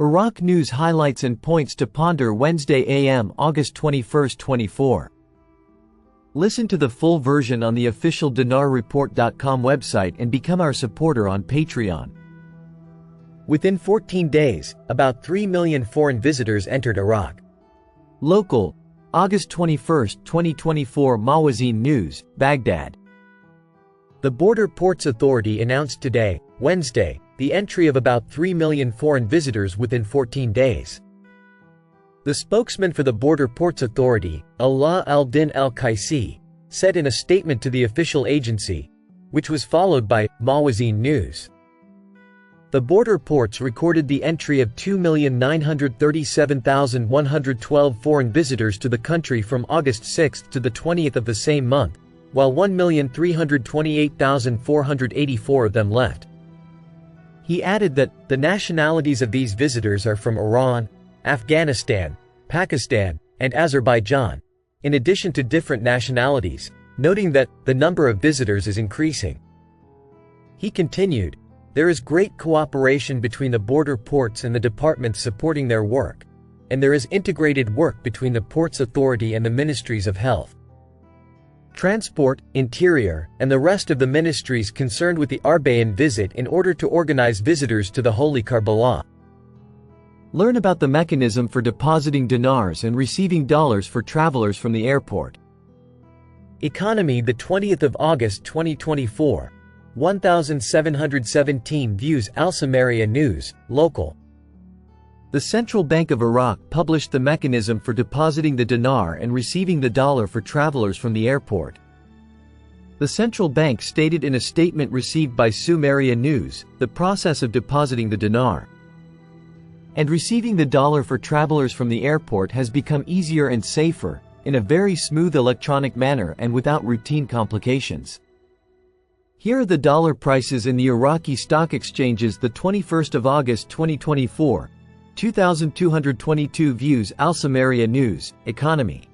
Iraq News highlights and points to ponder Wednesday AM August 21, 24. Listen to the full version on the official dinarreport.com website and become our supporter on Patreon. Within 14 days, about 3 million foreign visitors entered Iraq. Local, August 21, 2024 Mawazin News, Baghdad. The Border Ports Authority announced today, Wednesday, the entry of about 3 million foreign visitors within 14 days. The spokesman for the Border Ports Authority, Allah al-Din al-Qaisi, said in a statement to the official agency, which was followed by Mawazin News. The border ports recorded the entry of 2,937,112 foreign visitors to the country from August 6 to the 20th of the same month, while 1,328,484 of them left. He added that the nationalities of these visitors are from Iran, Afghanistan, Pakistan, and Azerbaijan, in addition to different nationalities, noting that the number of visitors is increasing. He continued, "There is great cooperation between the border ports and the departments supporting their work, and there is integrated work between the Ports Authority and the Ministries of Health, Transport, Interior, and the rest of the ministries concerned with the Arbaeen visit in order to organize visitors to the Holy Karbala." Learn about the mechanism for depositing dinars and receiving dollars for travelers from the airport. Economy, the 20th of August 2024, 1717 views. Al-Samaria News, local. The Central Bank of Iraq published the mechanism for depositing the dinar and receiving the dollar for travelers from the airport. The central bank stated in a statement received by Samaria News, the process of depositing the dinar and receiving the dollar for travelers from the airport has become easier and safer, in a very smooth electronic manner and without routine complications. Here are the dollar prices in the Iraqi stock exchanges the 21st of August 2024, 2222 views. Al-Samaria News, Economy.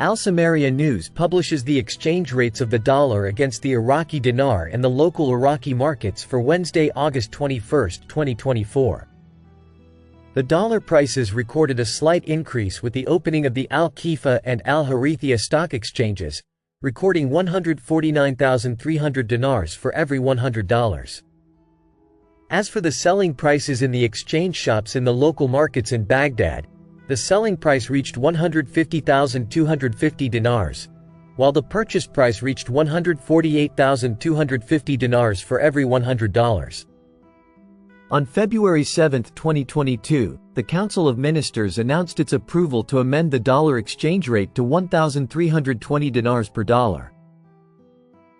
Al-Samaria News publishes the exchange rates of the dollar against the Iraqi dinar and the local Iraqi markets for Wednesday, August 21, 2024. The dollar prices recorded a slight increase with the opening of the Al-Kifa and Al-Harithia stock exchanges, recording 149,300 dinars for every $100. As for the selling prices in the exchange shops in the local markets in Baghdad, the selling price reached 150,250 dinars, while the purchase price reached 148,250 dinars for every $100. On February 7, 2022, the Council of Ministers announced its approval to amend the dollar exchange rate to 1,320 dinars per dollar.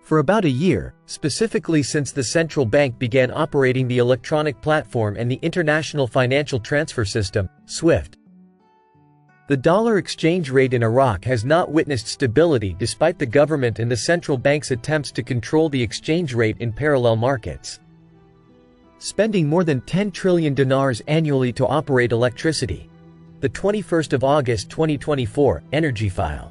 For about a year, specifically since the central bank began operating the electronic platform and the International Financial Transfer System, SWIFT, the dollar exchange rate in Iraq has not witnessed stability despite the government and the central bank's attempts to control the exchange rate in parallel markets, spending more than 10 trillion dinars annually to operate electricity. The 21st of August 2024, Energy File.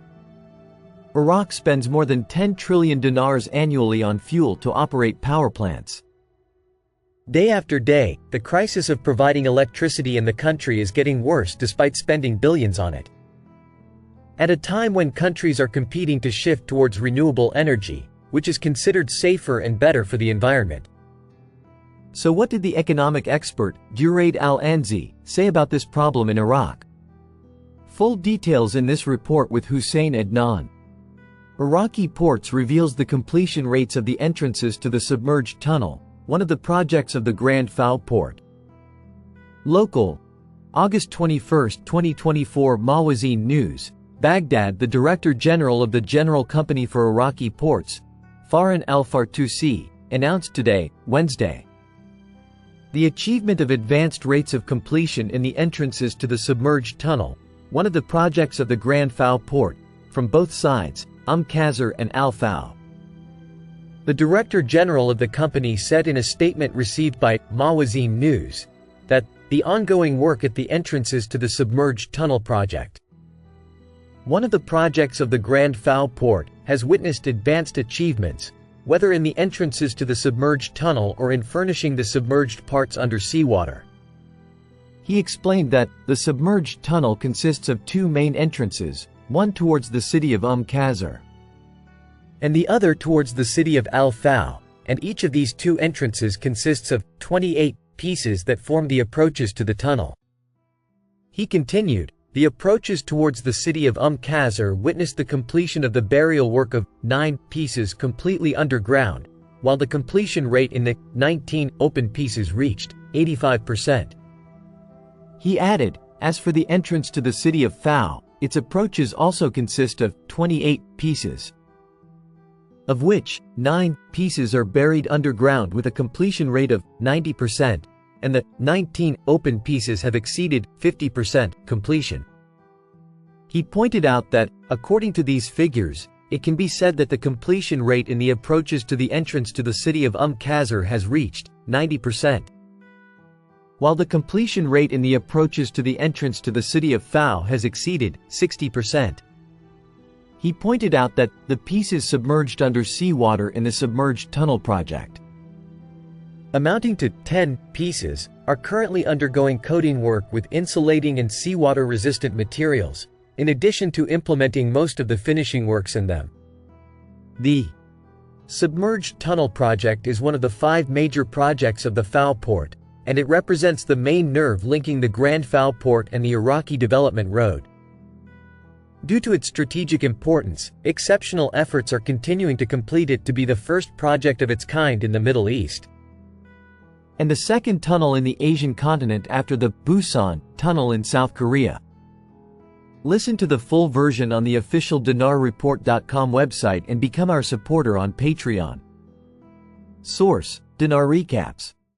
Iraq spends more than 10 trillion dinars annually on fuel to operate power plants. Day after day, the crisis of providing electricity in the country is getting worse despite spending billions on it. At a time when countries are competing to shift towards renewable energy, which is considered safer and better for the environment. So what did the economic expert, Duraid Al-Anzi, say about this problem in Iraq? Full details in this report with Hussein Adnan. Iraqi Ports reveals the completion rates of the entrances to the submerged tunnel, one of the projects of the Grand Fao Port. Local, August 21, 2024 Mawazin News, Baghdad. The Director General of the General Company for Iraqi Ports, Farhan Al-Fartusi, announced today, Wednesday, the achievement of advanced rates of completion in the entrances to the submerged tunnel, one of the projects of the Grand Fao Port, from both sides, Qasr and Al-Fao. The Director General of the company said in a statement received by Mawazin News that the ongoing work at the entrances to the submerged tunnel project, one of the projects of the Grand Fao Port, has witnessed advanced achievements, whether in the entrances to the submerged tunnel or in furnishing the submerged parts under seawater. He explained that the submerged tunnel consists of two main entrances, one towards the city of Qasr and the other towards the city of Al-Fao, and each of these two entrances consists of 28 pieces that form the approaches to the tunnel. He continued, the approaches towards the city of Qasr witnessed the completion of the burial work of 9 pieces completely underground, while the completion rate in the 19 open pieces reached 85%. He added, as for the entrance to the city of Fao, its approaches also consist of 28 pieces, of which 9 pieces are buried underground with a completion rate of 90%, and the 19 open pieces have exceeded 50% completion. He pointed out that, according to these figures, it can be said that the completion rate in the approaches to the entrance to the city of Qasr has reached 90%, while the completion rate in the approaches to the entrance to the city of Fao has exceeded 60%. He pointed out that the pieces submerged under seawater in the submerged tunnel project, amounting to 10 pieces, are currently undergoing coating work with insulating and seawater-resistant materials, in addition to implementing most of the finishing works in them. The submerged tunnel project is one of the 5 major projects of the Fao port, and it represents the main nerve linking the Grand Fao port and the Iraqi Development Road. Due to its strategic importance, exceptional efforts are continuing to complete it to be the first project of its kind in the Middle East, and the second tunnel in the Asian continent after the Busan Tunnel in South Korea. Listen to the full version on the official dinarreport.com website and become our supporter on Patreon. Source: Dinar Recaps.